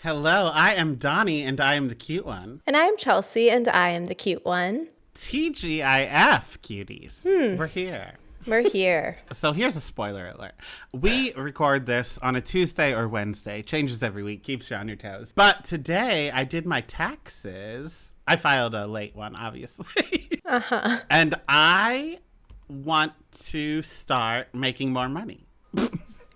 Hello, I am Donnie, and I am the cute one. And I'm Chelsea, and I am the cute one. TGIF, cuties. We're here. We're here. So here's a spoiler alert. We record this on a Tuesday or Wednesday. Changes every week. Keeps you on your toes. But today, I did my taxes. I filed a late one, obviously. Uh-huh. And I want to start making more money.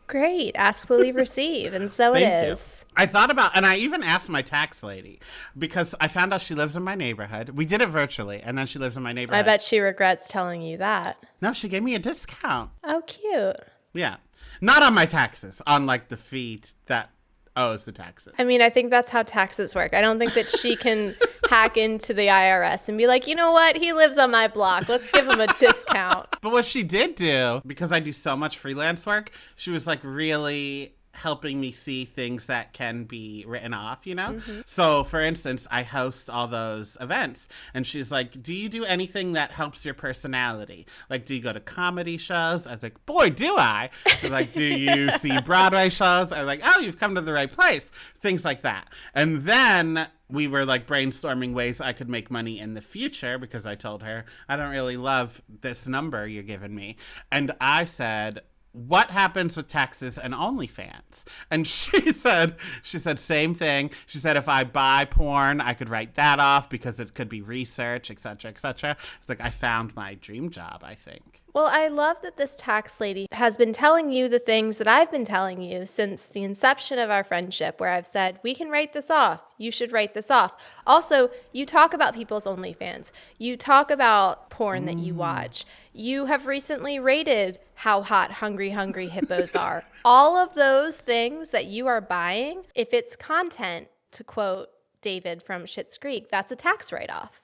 Great. Ask, believe, receive. And so it Thank is. you. I thought about, and I even asked my tax lady because I found out she lives in my neighborhood. We did it virtually, and then she lives in my neighborhood. I bet she regrets telling you that. No, she gave me a discount. Oh, cute. Yeah. Not on my taxes, on like the fee that owes the taxes. I mean, I think that's how taxes work. I don't think that she can hack into the IRS and be like, you know what? He lives on my block. Let's give him a discount. But what she did do, because I do so much freelance work, she was like really helping me see things that can be written off, you know? Mm-hmm. So, for instance, I host all those events, and she's like, do you do anything that helps your personality? Like, do you go to comedy shows? I was like, boy, do I. She's like, do you see Broadway shows? I was like, oh, you've come to the right place. Things like that. And then we were like brainstorming ways I could make money in the future because I told her, I don't really love this number you're giving me. And I said, what happens with taxes and OnlyFans? And she said, same thing. She said, if I buy porn, I could write that off because it could be research, et cetera, et cetera. It's like, I found my dream job, I think. Well, I love that this tax lady has been telling you the things that I've been telling you since the inception of our friendship, where I've said, we can write this off. You should write this off. Also, you talk about people's OnlyFans. You talk about porn that you watch. You have recently rated how hot hungry hippos are. All of those things that you are buying, if it's content, to quote David from Schitt's Creek, that's a tax write-off.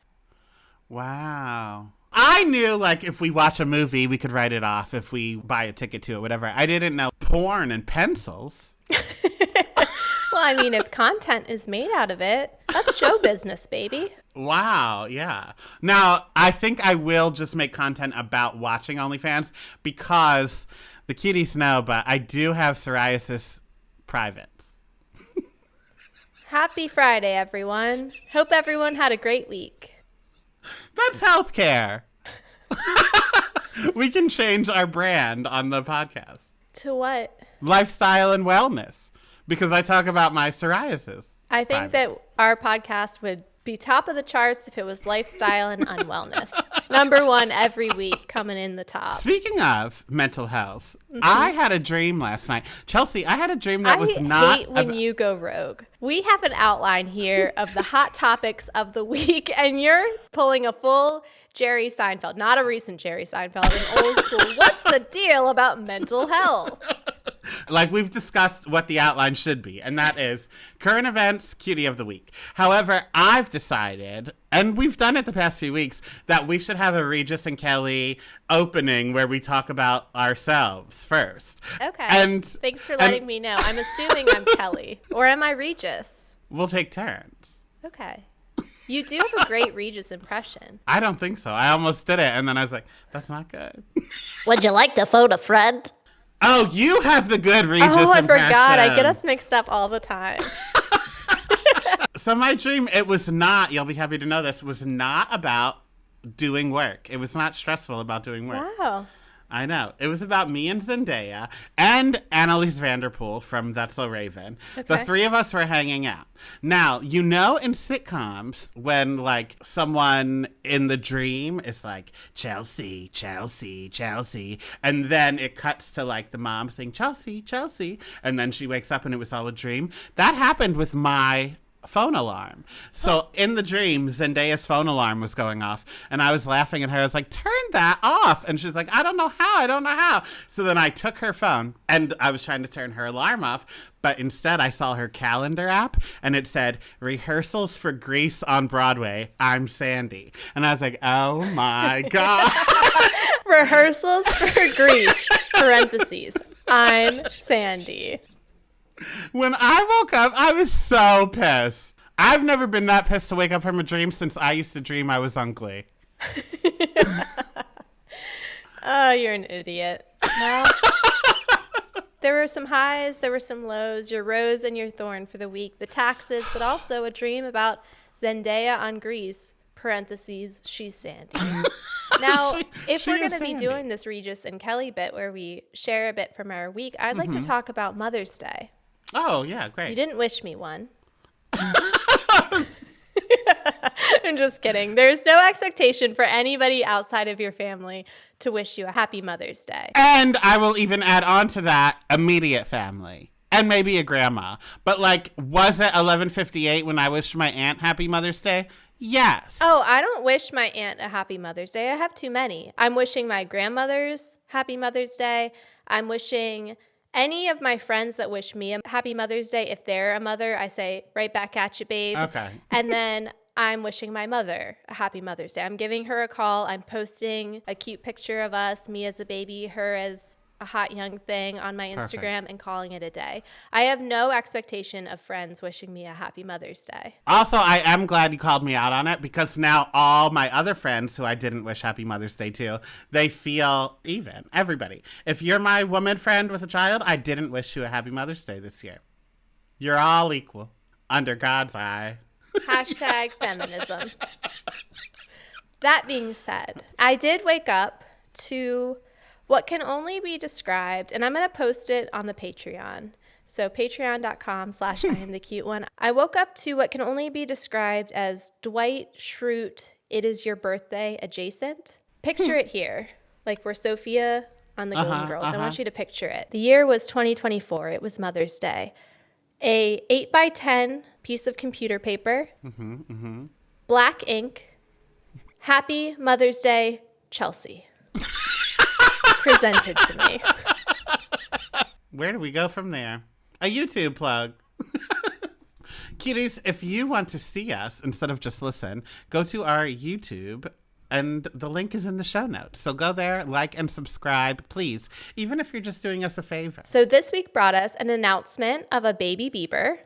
Wow. I knew, like, if we watch a movie, we could write it off if we buy a ticket to it, whatever. I didn't know porn and pencils. Well, I mean, if content is made out of it, that's show business, baby. Wow, yeah. Now, I think I will just make content about watching OnlyFans because the cuties know, but I do have psoriasis privates. Happy Friday, everyone. Hope everyone had a great week. That's healthcare. We can change our brand on the podcast. To what? Lifestyle and wellness. Because I talk about my psoriasis. I think that our podcast would be top of the charts if it was lifestyle and unwellness. Number one every week, coming in the top. Speaking of mental health, I had a dream last night. Chelsea, I had a dream that was not... I hate when you go rogue. We have an outline here of the hot topics of the week, and you're pulling a full Jerry Seinfeld. Not a recent Jerry Seinfeld, an old school. What's the deal about mental health? Like, we've discussed what the outline should be, and that is current events, cutie of the week. However, I've decided, and we've done it the past few weeks, that we should have a Regis and Kelly opening where we talk about ourselves first. Okay. And thanks for letting me know. I'm assuming I'm Kelly. Or am I Regis? We'll take turns. Okay. You do have a great Regis impression. I don't think so. I almost did it, and then I was like, that's not good. Would you like to phone a friend? Oh, you have the good Regis impression. Oh, I forgot. I get us mixed up all the time. So my dream, it was not, you'll be happy to know this, was not about doing work. It was not stressful about doing work. Wow. I know. It was about me and Zendaya and Annalise Vanderpool from That's So Raven. Okay. The three of us were hanging out. Now, you know in sitcoms when, like, someone in the dream is like, Chelsea, Chelsea, Chelsea, and then it cuts to, like, the mom saying, Chelsea, Chelsea, and then she wakes up and it was all a dream. That happened with my phone alarm. So in the dream, Zendaya's phone alarm was going off, and I was laughing at her. I was like, turn that off. And she's like, I don't know how. So then I took her phone, and I was trying to turn her alarm off, but instead I saw her calendar app, and it said, rehearsals for Grease on Broadway. I'm Sandy. And I was like, oh my God. Rehearsals for Grease, parentheses. I'm Sandy. When I woke up, I was so pissed. I've never been that pissed to wake up from a dream since I used to dream I was on Glee. Oh, you're an idiot. Well, There were some highs, there were some lows, your rose and your thorn for the week, the taxes, but also a dream about Zendaya on Grease, parentheses, she's Sandy. Now, if we're going to be doing this Regis and Kelly bit where we share a bit from our week, I'd like to talk about Mother's Day. Oh, yeah, great. You didn't wish me one. I'm just kidding. There's no expectation for anybody outside of your family to wish you a happy Mother's Day. And I will even add on to that immediate family and maybe a grandma. But like, was it 11:58 when I wished my aunt happy Mother's Day? Yes. Oh, I don't wish my aunt a happy Mother's Day. I have too many. I'm wishing my grandmother's happy Mother's Day. I'm wishing any of my friends that wish me a happy Mother's Day, if they're a mother, I say, right back at you, babe. Okay. And then I'm wishing my mother a happy Mother's Day. I'm giving her a call. I'm posting a cute picture of us, me as a baby, her as a hot young thing on my Instagram and calling it a day. I have no expectation of friends wishing me a happy Mother's Day. Also, I am glad you called me out on it because now all my other friends who I didn't wish happy Mother's Day to, they feel even. Everybody. If you're my woman friend with a child, I didn't wish you a happy Mother's Day this year. You're all equal under God's eye. Hashtag feminism. That being said, I did wake up to what can only be described, and I'm going to post it on the Patreon. So patreon.com/IamTheCuteOne. I woke up to what can only be described as Dwight Schrute, It Is Your Birthday adjacent. Picture it here, like we're Sophia on the Golden Girls. I want you to picture it. The year was 2024. It was Mother's Day. A 8x10 piece of computer paper, black ink, Happy Mother's Day, Chelsea. Presented to me. Where do we go from there? A YouTube plug. Cuties, if you want to see us instead of just listen, go to our YouTube and the link is in the show notes. So go there, like and subscribe, please, even if you're just doing us a favor. So this week brought us an announcement of a baby Bieber,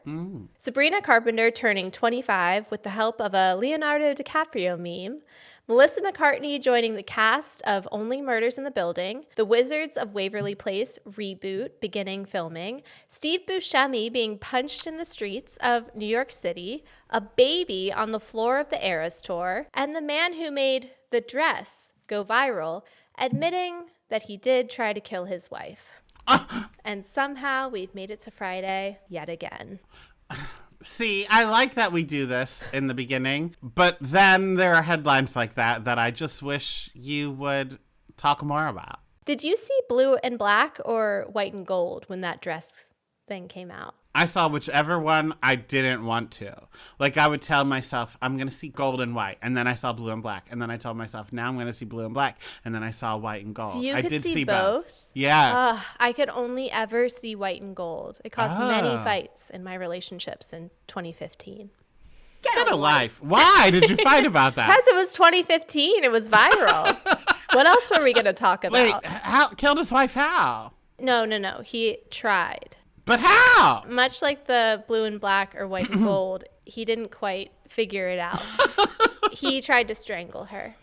Sabrina Carpenter turning 25 with the help of a Leonardo DiCaprio meme, Melissa McCartney joining the cast of Only Murders in the Building, The Wizards of Waverly Place reboot beginning filming, Steve Buscemi being punched in the streets of New York City, a baby on the floor of the Eras Tour, and the man who made The Dress go viral, admitting that he did try to kill his wife. And somehow we've made it to Friday yet again. See, I like that we do this in the beginning, but then there are headlines like that I just wish you would talk more about. Did you see Blue and Black or White and Gold when that dress thing came out? I saw whichever one I didn't want to. Like, I would tell myself, I'm going to see gold and white. And then I saw blue and black. And then I told myself, now I'm going to see blue and black. And then I saw white and gold. So you I could did see both. both? Yes. I could only ever see white and gold. It caused many fights in my relationships in 2015. Get a life. Why did you fight about that? Because it was 2015. It was viral. What else were we going to talk about? Wait, how killed his wife how? No. He tried. But how? Much like the blue and black or white and gold, he didn't quite figure it out. He tried to strangle her.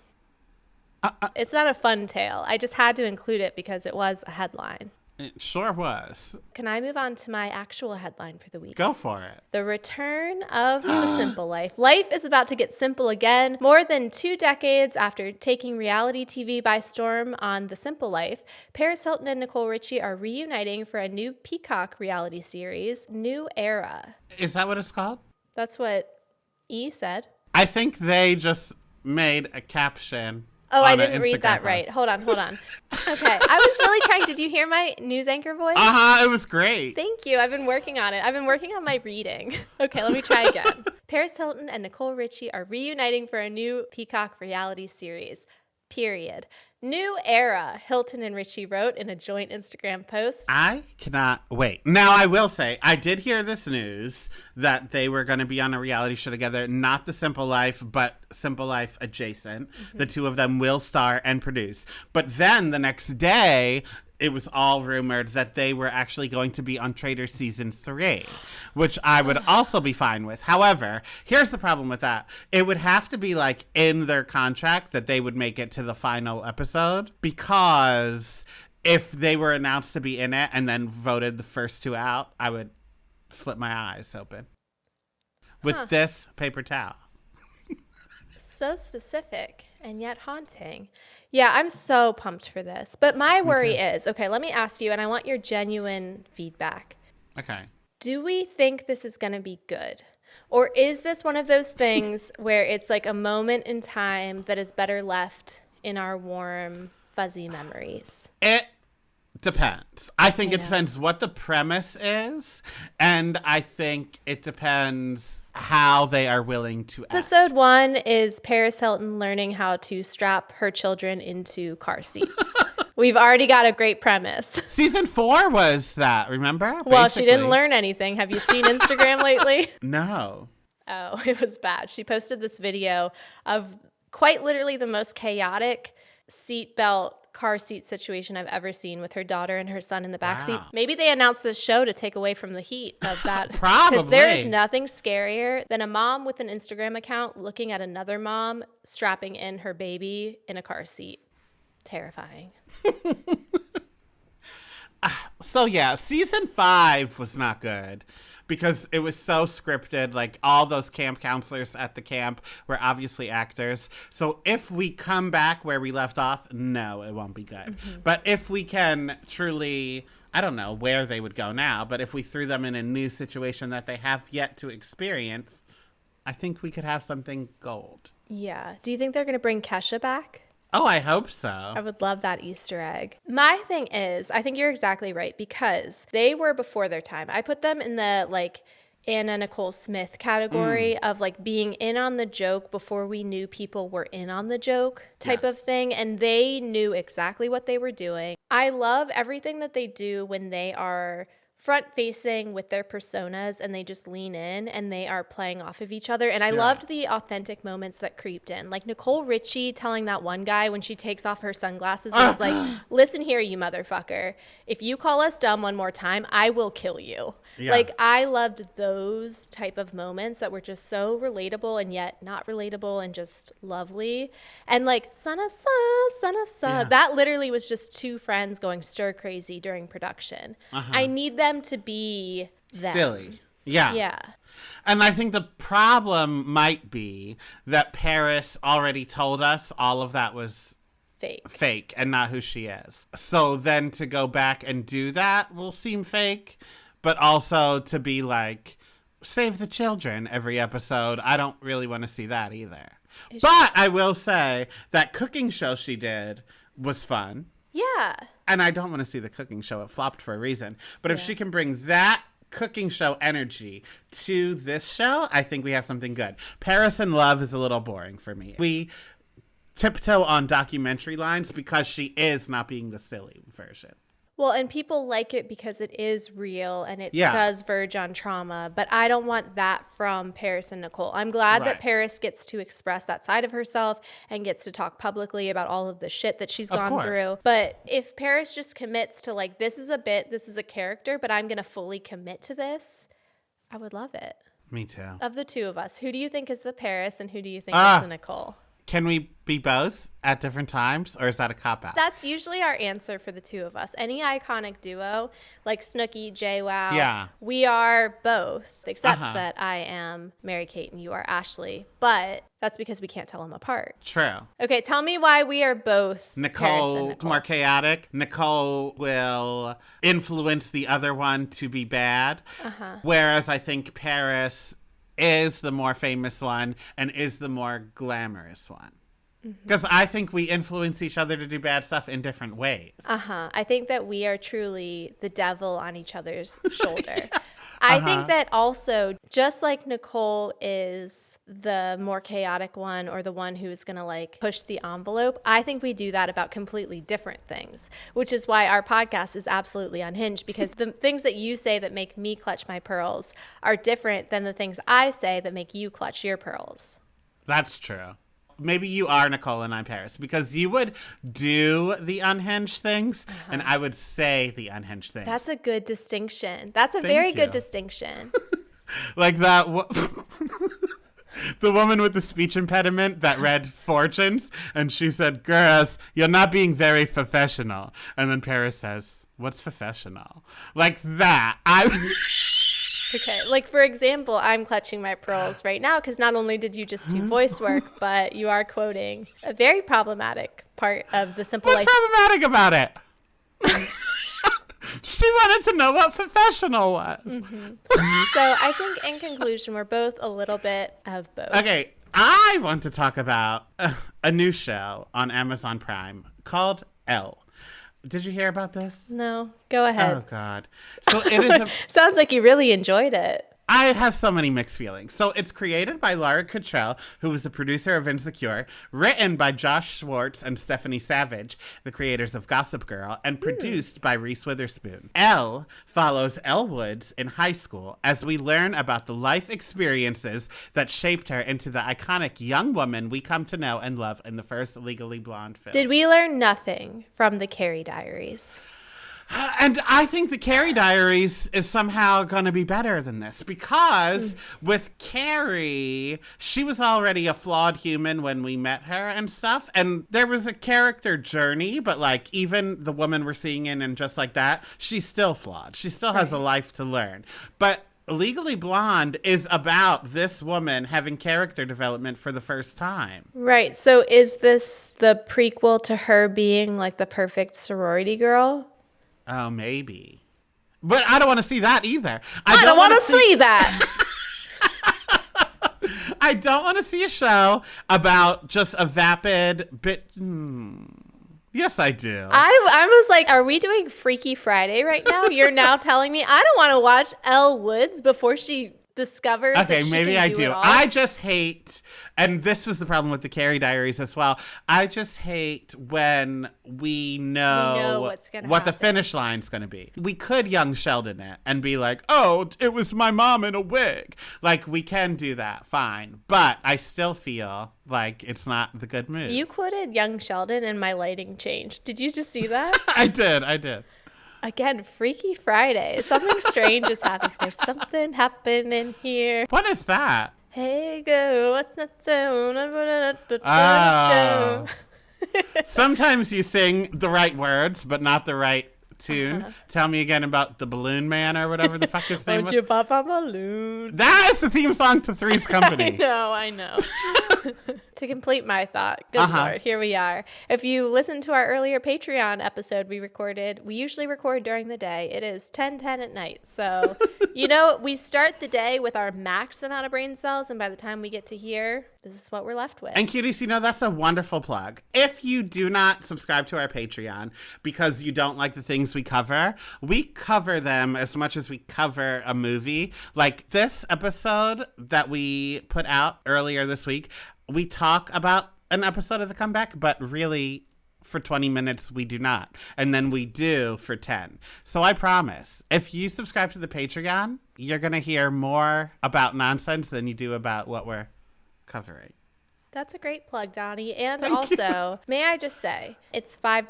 It's not a fun tale. I just had to include it because it was a headline. It sure was. Can I move on to my actual headline for the week? Go for it. The return of the simple life. Life is about to get simple again. More than 2 decades after taking reality TV by storm on The Simple Life, Paris Hilton and Nicole Richie are reuniting for a new Peacock reality series, New Era. Is that what it's called? That's what E said. I think they just made a caption. Oh, I on didn't an read that Instagram right. post. Hold on. Okay. I was really trying. Did you hear my news anchor voice? It was great. Thank you. I've been working on it. I've been working on my reading. Okay, let me try again. Paris Hilton and Nicole Richie are reuniting for a new Peacock reality series. Period. New Era, Hilton and Richie wrote in a joint Instagram post. I cannot wait. Now, I will say, I did hear this news that they were going to be on a reality show together, not The Simple Life, but Simple Life adjacent. The two of them will star and produce. But then the next day, it was all rumored that they were actually going to be on Trader Season 3, which I would also be fine with. However, here's the problem with that. It would have to be like in their contract that they would make it to the final episode, because if they were announced to be in it and then voted the first two out, I would slip my eyes open with this paper towel. So specific and yet haunting. Yeah, I'm so pumped for this. But my worry is, okay, let me ask you, and I want your genuine feedback. Okay. Do we think this is going to be good? Or is this one of those things where it's like a moment in time that is better left in our warm, fuzzy memories? It depends. I think it depends what the premise is, and I think it depends how they are willing to act. Episode 1 is Paris Hilton learning how to strap her children into car seats. We've already got a great premise. Season 4 was that, remember? Well, she didn't Basically. learn anything. Have you seen Instagram lately? No. Oh, it was bad. She posted this video of quite literally the most chaotic seatbelt car seat situation I've ever seen with her daughter and her son in the backseat. Wow. Maybe they announced this show to take away from the heat of that. Probably. Because there is nothing scarier than a mom with an Instagram account looking at another mom strapping in her baby in a car seat. Terrifying. So yeah, season 5 was not good because it was so scripted. Like all those camp counselors at the camp were obviously actors. So if we come back where we left off, no, it won't be good. But if we can truly, I don't know where they would go now, but if we threw them in a new situation that they have yet to experience, I think we could have something gold. Yeah. Do you think they're going to bring Kesha back? Oh, I hope so. I would love that Easter egg. My thing is, I think you're exactly right because they were before their time. I put them in the like Anna Nicole Smith category of like being in on the joke before we knew people were in on the joke type of thing. And they knew exactly what they were doing. I love everything that they do when they are front facing with their personas and they just lean in and they are playing off of each other. And I loved the authentic moments that creeped in. Like Nicole Richie telling that one guy when she takes off her sunglasses and was like, listen here, you motherfucker. If you call us dumb one more time, I will kill you. Yeah. Like I loved those type of moments that were just so relatable and yet not relatable and just lovely. And like sana sa, that literally was just two friends going stir crazy during production. I need them to be them. Silly. Yeah. Yeah. And I think the problem might be that Paris already told us all of that was fake and not who she is. So then to go back and do that will seem fake, but also to be like, save the children every episode. I don't really want to see that either. But I will say that cooking show she did was fun. Yeah. And I don't want to see the cooking show. It flopped for a reason. But if she can bring that cooking show energy to this show, I think we have something good. Paris in Love is a little boring for me. We tiptoe on documentary lines because she is not being the silly version. Well, and people like it because it is real and it does verge on trauma, but I don't want that from Paris and Nicole. I'm glad that Paris gets to express that side of herself and gets to talk publicly about all of the shit that she's gone through. But if Paris just commits to like, this is a bit, this is a character, but I'm going to fully commit to this, I would love it. Me too. Of the two of us, who do you think is the Paris and who do you think is the Nicole? Can we be both at different times, or is that a cop-out? That's usually our answer for the two of us. Any iconic duo, like Snooki, JWoww, we are both, except that I am Mary-Kate and you are Ashley. But that's because we can't tell them apart. True. Okay, tell me why we are both Nicole. More chaotic. Nicole will influence the other one to be bad, whereas I think Paris is the more famous one and is the more glamorous one. Because I think we influence each other to do bad stuff in different ways. I think that we are truly the devil on each other's shoulder. I think that also, just like Nicole is the more chaotic one or the one who's going to like push the envelope, I think we do that about completely different things, which is why our podcast is absolutely unhinged, because the things that you say that make me clutch my pearls are different than the things I say that make you clutch your pearls. That's true. Maybe you are Nicole and I'm Paris, because you would do the unhinged things and I would say the unhinged things. That's a good distinction. That's a very good distinction. Like that. The woman with the speech impediment that read fortunes, and she said, "Girls, you're not being very professional." And then Paris says, "What's professional?" Like that. Okay, like for example, I'm clutching my pearls right now because not only did you just do voice work, but you are quoting a very problematic part of The Simple What's Life. problematic about it? She wanted to know what professional was. So I think in conclusion, we're both a little bit of both. Okay, I want to talk about a new show on Amazon Prime called Elle. Did you hear about this? No, go ahead. Oh, God. So it is Sounds like you really enjoyed it. I have so many mixed feelings. So it's created by Laura Cottrell, who was the producer of Insecure, written by Josh Schwartz and Stephanie Savage, the creators of Gossip Girl, and produced by Reese Witherspoon. Elle follows Elle Woods in high school as we learn about the life experiences that shaped her into the iconic young woman we come to know and love in the first Legally Blonde film. Did we learn nothing from the Carrie Diaries? And I think the Carrie Diaries is somehow going to be better than this because with Carrie, she was already a flawed human when we met her and stuff. And there was a character journey, but like even the woman we're seeing in and just like that, she's still flawed. She still has a life to learn. But Legally Blonde is about this woman having character development for the first time. Right. So is this the prequel to her being like the perfect sorority girl? Oh, maybe. But I don't want to see that either. I don't want to see that. I don't want to see a show about just a vapid bit. Yes, I do. I was like, are we doing Freaky Friday right now? You're now telling me I don't want to watch Elle Woods before she discovers that she maybe can I do do. it all? I just hate, and this was the problem with the Carrie Diaries as well. I just hate when we know what's gonna what the happen. finish line's going to be. We could young Sheldon it and be like, "Oh, it was my mom in a wig." Like we can do that, fine. But I still feel like it's not the good move. You quoted Young Sheldon and my lighting changed. Did you just see that? I did. Again, Freaky Friday. Something strange is happening. There's something happening here. What is that? Hey, girl, what's not so? Oh. Sometimes you sing the right words, but not the right tune. Tell me again about the Balloon Man or whatever the fuck his name Won't was. you pop a balloon? That is the theme song to Three's Company. I know. To complete my thought, good Lord, here we are. If you listen to our earlier Patreon episode we usually record during the day. It is 10:10 at night. So, we start the day with our max amount of brain cells, and by the time we get to here, this is what we're left with. And cuties, that's a wonderful plug. If you do not subscribe to our Patreon because you don't like the things we cover them as much as we cover a movie. Like this episode that we put out earlier this week, we talk about an episode of The Comeback, but really for 20 minutes we do not. And then we do for 10. So I promise, if you subscribe to the Patreon, you're going to hear more about nonsense than you do about what we're covering. That's a great plug, Donnie. And also, may I just say, it's $5.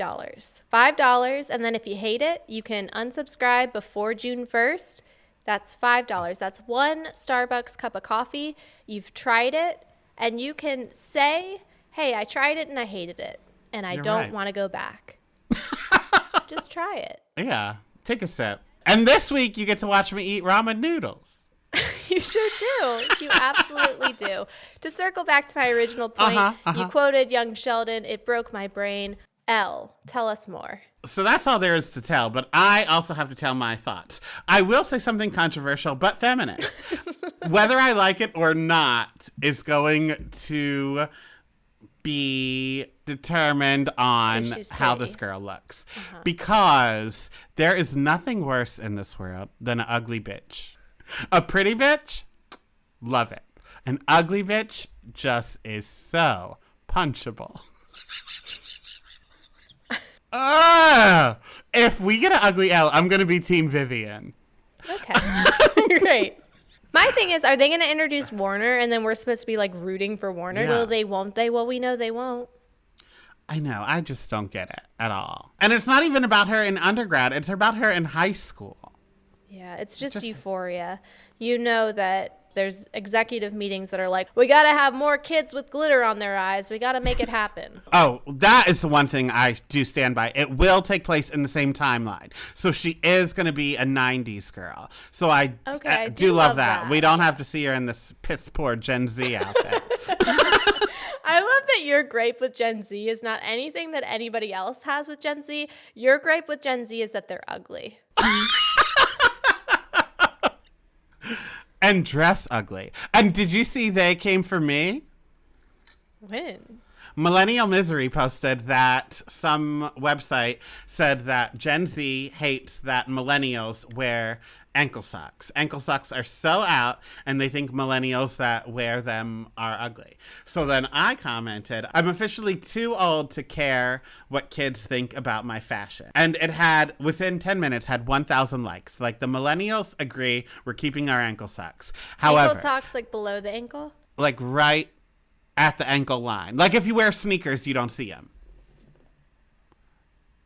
$5, and then if you hate it, you can unsubscribe before June 1st. That's $5. That's one Starbucks cup of coffee. You've tried it, and you can say, hey, I tried it and I hated it, and I don't want to go back. Just try it. Yeah, take a sip. And this week, you get to watch me eat ramen noodles. You sure do. You absolutely do. To circle back to my original point, you quoted Young Sheldon. It broke my brain. Elle, tell us more. So that's all there is to tell, but I also have to tell my thoughts. I will say something controversial, but feminist. Whether I like it or not is going to be determined on how this girl looks. Because there is nothing worse in this world than an ugly bitch. A pretty bitch, love it. An ugly bitch just is so punchable. If we get an ugly Elle, I'm going to be Team Vivian. Okay. Great. My thing is, are they going to introduce Warner and then we're supposed to be like rooting for Warner? Yeah. Will they, won't they? Well, we know they won't. I know. I just don't get it at all. And it's not even about her in undergrad. It's about her in high school. Yeah, it's just euphoria. You know that There's executive meetings that are like, we got to have more kids with glitter on their eyes. We got to make it happen. Oh, that is the one thing I do stand by. It will take place in the same timeline. So she is going to be a 90s girl. So I do love that. We don't have to see her in this piss poor Gen Z outfit. I love that your gripe with Gen Z is not anything that anybody else has with Gen Z. Your gripe with Gen Z is that they're ugly. And dress ugly. And did you see They Came For Me? When? Millennial Misery posted that some website said that Gen Z hates that millennials wear ankle socks. Ankle socks are so out, and they think millennials that wear them are ugly. So then I commented, I'm officially too old to care what kids think about my fashion. And it had, within 10 minutes, had 1,000 likes. Like, the millennials agree we're keeping our ankle socks. However, ankle socks like below the ankle? Like right at the ankle line. Like if you wear sneakers, you don't see them.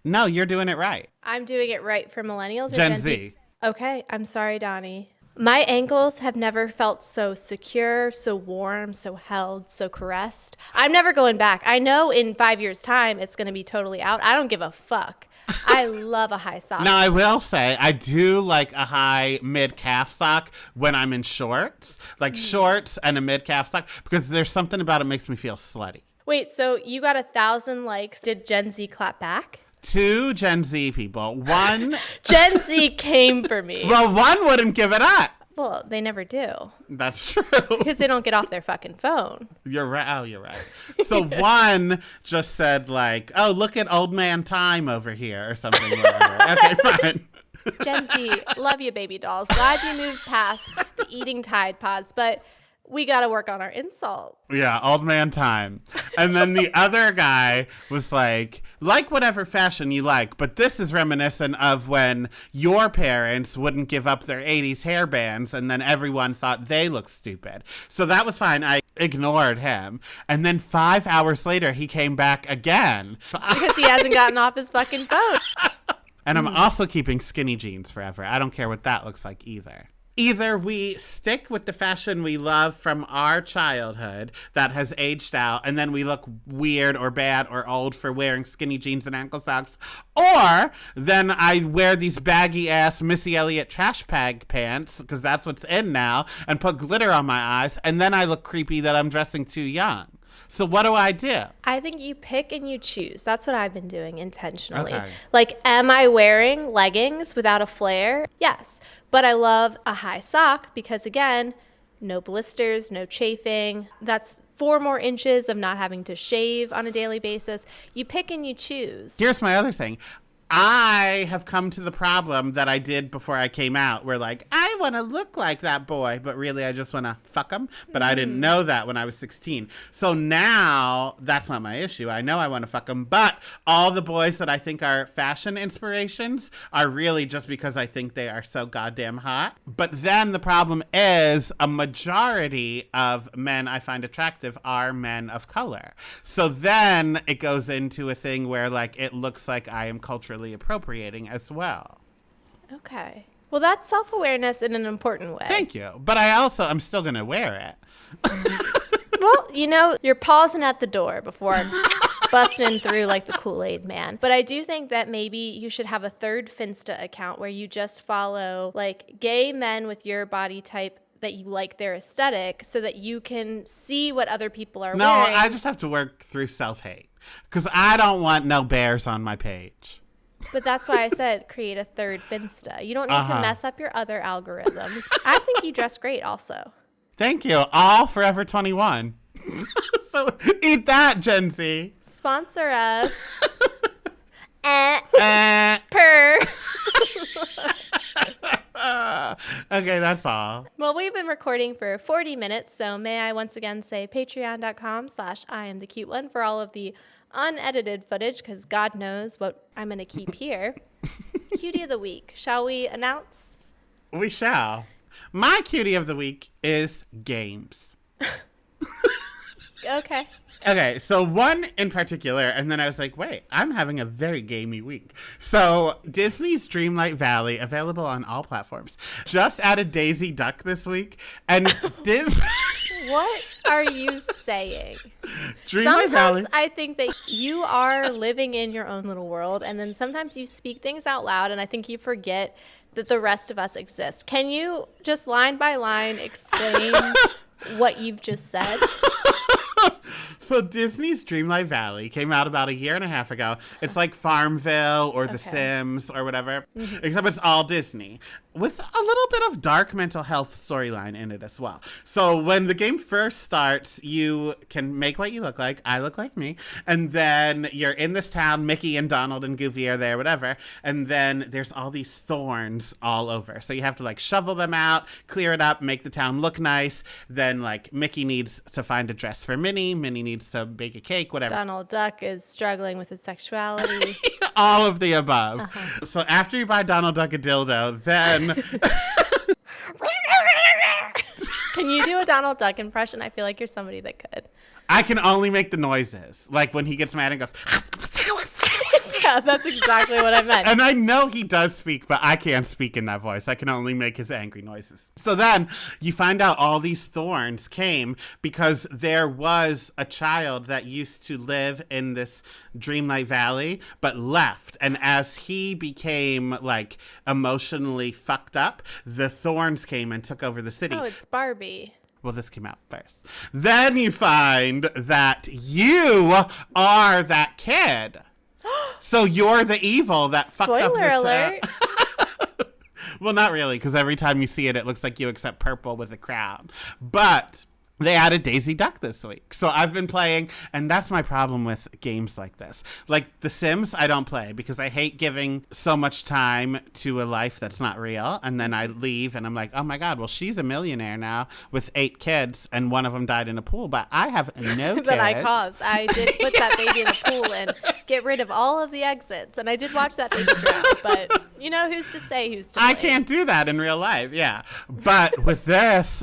No, you're doing it right. I'm doing it right for millennials or Gen Z. Okay, I'm sorry, Donnie. My ankles have never felt so secure, so warm, so held, so caressed. I'm never going back. I know in 5 years' time it's going to be totally out. I don't give a fuck. I love a high sock. Now, I will say, I do like a high mid-calf sock when I'm in shorts. Like shorts and a mid-calf sock. Because there's something about it makes me feel slutty. Wait, so you got 1,000 likes. Did Gen Z clap back? 2 Gen Z people. One. Gen Z came for me. Well, one wouldn't give it up. Well, they never do. That's true. Because they don't get off their fucking phone. You're right. Oh, you're right. So one just said like, oh, look at old man time over here or something. Okay, fine. Gen Z, love you, baby dolls. Glad you moved past the eating Tide Pods, but we got to work on our insults. Yeah, old man time. And then the other guy was like whatever fashion you like, but this is reminiscent of when your parents wouldn't give up their 80s hairbands and then everyone thought they looked stupid. So that was fine. I ignored him. And then 5 hours later, he came back again. Because he hasn't gotten off his fucking phone. And I'm also keeping skinny jeans forever. I don't care what that looks like either. Either we stick with the fashion we love from our childhood that has aged out, and then we look weird or bad or old for wearing skinny jeans and ankle socks, or then I wear these baggy-ass Missy Elliott trash bag pants, because that's what's in now, and put glitter on my eyes, and then I look creepy that I'm dressing too young. So what do I do? I think you pick and you choose. That's what I've been doing intentionally. Okay. Like, am I wearing leggings without a flare? Yes. But I love a high sock because, again, no blisters, no chafing. That's 4 more inches of not having to shave on a daily basis. You pick and you choose. Here's my other thing. I have come to the problem that I did before I came out, where like, I want to look like that boy, but really I just want to fuck him. But I didn't know that when I was 16. So now that's not my issue. I know I want to fuck him, but all the boys that I think are fashion inspirations are really just because I think they are so goddamn hot. But then the problem is a majority of men I find attractive are men of color. So then it goes into a thing where like, it looks like I am culturally appropriating as well. Okay. Well, that's self-awareness in an important way. Thank you. But I'm still going to wear it. Well, you know, you're pausing at the door before busting in through like the Kool-Aid man. But I do think that maybe you should have a third Finsta account where you just follow like gay men with your body type that you like their aesthetic so that you can see what other people are wearing. No, I just have to work through self-hate because I don't want no bears on my page. But that's why I said create a third Finsta. You don't need to mess up your other algorithms. I think you dress great also. Thank you. All Forever 21. So eat that, Gen Z. Sponsor us. Per. Okay, that's all. Well, we've been recording for 40 minutes, so may I once again say patreon.com/IamTheCuteOne for all of the unedited footage, because God knows what I'm going to keep here. Cutie of the week. Shall we announce? We shall. My cutie of the week is games. Okay. Okay, so one in particular, and then I was like, wait, I'm having a very gamey week. So Disney's Dreamlight Valley, available on all platforms, just added Daisy Duck this week, and What are you saying? Dreamlight Valley. Sometimes I think that you are living in your own little world, and then sometimes you speak things out loud, and I think you forget that the rest of us exist. Can you just line by line explain what you've just said? So Disney's Dreamlight Valley came out about a year and a half ago. It's like Farmville or The Sims or whatever, except it's all Disney with a little bit of dark mental health storyline in it as well. So when the game first starts, you can make what you look like. I look like me. And then you're in this town. Mickey and Donald and Goofy are there, whatever. And then there's all these thorns all over. So you have to like shovel them out, clear it up, make the town look nice. Then like Mickey needs to find a dress for Minnie. Minnie needs to bake a cake, whatever. Donald Duck is struggling with his sexuality. All of the above. So after you buy Donald Duck a dildo, then Can you do a Donald Duck impression? I feel like you're somebody that could. I can only make the noises. Like when he gets mad and goes, Yeah, that's exactly what I meant. and I know he does speak, but I can't speak in that voice. I can only make his angry noises. So then you find out all these thorns came because there was a child that used to live in this Dreamlight Valley, but left. And as he became like emotionally fucked up, the thorns came and took over the city. Oh, it's Barbie. Well, this came out first. Then you find that you are that kid. So you're the evil that fucked up Spoiler alert. Well, not really, because every time you see it, it looks like you except purple with a crown. But they added Daisy Duck this week. So I've been playing, and that's my problem with games like this. Like The Sims, I don't play because I hate giving so much time to a life that's not real. And then I leave and I'm like, oh my God, well, she's a millionaire now with 8 kids and one of them died in a pool, but I have no kids. That I caused. I did put that baby in a pool and get rid of all of the exits. And I did watch that baby drown. But you know, who's to say who's to blame? I can't do that in real life, yeah. But with this...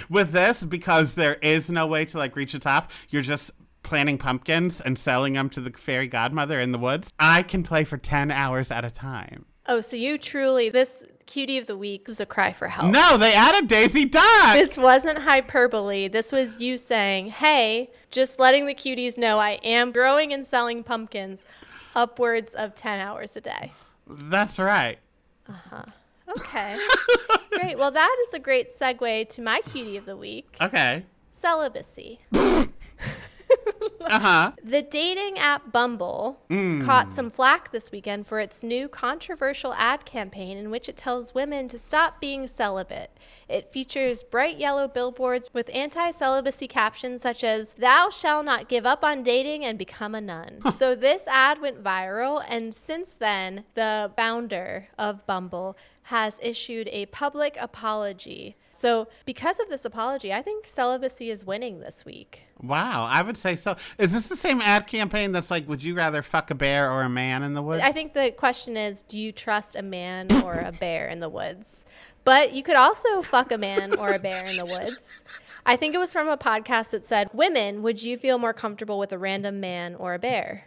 With this, because there is no way to like reach the top, you're just planting pumpkins and selling them to the fairy godmother in the woods. I can play for 10 hours at a time. Oh, so you truly, this cutie of the week was a cry for help. No, they added Daisy Duck. This wasn't hyperbole. This was you saying, hey, just letting the cuties know I am growing and selling pumpkins upwards of 10 hours a day. That's right. Okay. Great. Well, that is a great segue to my cutie of the week. Okay. Celibacy. Uh-huh. The dating app Bumble caught some flack this weekend for its new controversial ad campaign in which it tells women to stop being celibate. It features bright yellow billboards with anti-celibacy captions such as, "Thou shalt not give up on dating and become a nun." So this ad went viral, and since then, the founder of Bumble has issued a public apology. So because of this apology, I think celibacy is winning this week. Wow, I would say so. Is this the same ad campaign that's like, would you rather fuck a bear or a man in the woods? I think the question is, do you trust a man or a bear in the woods? But you could also fuck a man or a bear in the woods. I think it was from a podcast that said, women, would you feel more comfortable with a random man or a bear?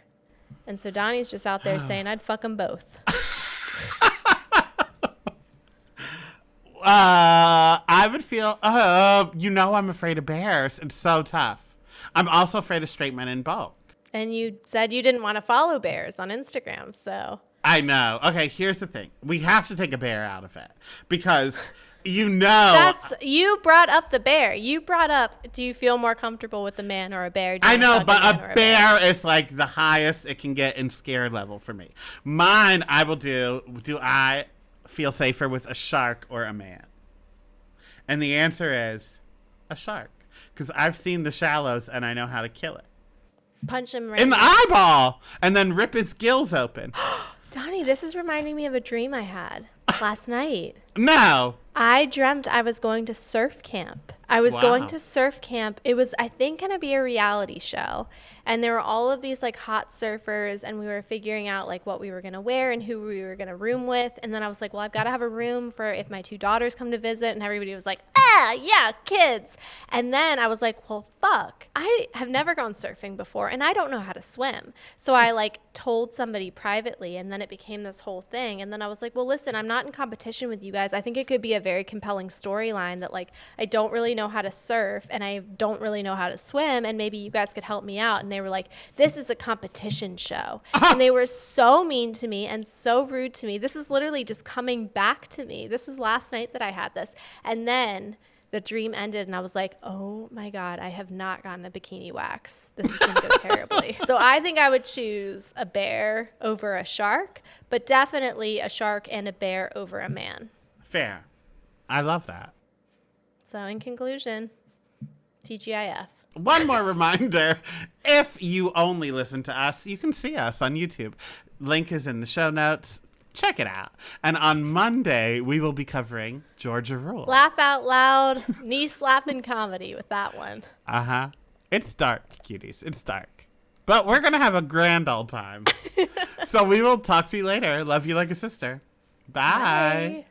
And so Donnie's just out there saying, I'd fuck them both. I would feel, I'm afraid of bears. It's so tough. I'm also afraid of straight men in bulk. And you said you didn't want to follow bears on Instagram, so. I know. Okay, here's the thing. We have to take a bear out of it because you brought up the bear. You brought up, do you feel more comfortable with a man or a bear? I know, but a bear is like the highest it can get in scare level for me. Mine, I will do I feel safer with a shark or a man? And the answer is a shark. Because I've seen The Shallows and I know how to kill it. Punch him right in the eyeball and then rip his gills open. Donnie, this is reminding me of a dream I had last night. No. I dreamt I was going to surf camp. I was going to surf camp. It was, I think, going to be a reality show. And there were all of these like hot surfers and we were figuring out like what we were going to wear and who we were going to room with. And then I was like, well, I've got to have a room for if my 2 daughters come to visit. And everybody was like, yeah, kids. And then I was like, well, fuck. I have never gone surfing before and I don't know how to swim. So I like told somebody privately and then it became this whole thing. And then I was like, well, listen, I'm not in competition with you guys. I think it could be a very compelling storyline that like I don't really know how to surf and I don't really know how to swim and maybe you guys could help me out. And they were like, this is a competition show. And they were so mean to me and so rude to me. This is literally just coming back to me. This was last night that I had this. And then the dream ended and I was like, oh my God, I have not gotten a bikini wax. This is going to go terribly. So I think I would choose a bear over a shark, but definitely a shark and a bear over a man. Fair. I love that. So in conclusion, TGIF. One more reminder, if you only listen to us, you can see us on YouTube. Link is in the show notes. Check it out. And on Monday, we will be covering Georgia Rule. Laugh out loud, knee slapping comedy with that one. Uh-huh. It's dark, cuties. It's dark. But we're going to have a grand old time. So we will talk to you later. Love you like a sister. Bye. Bye.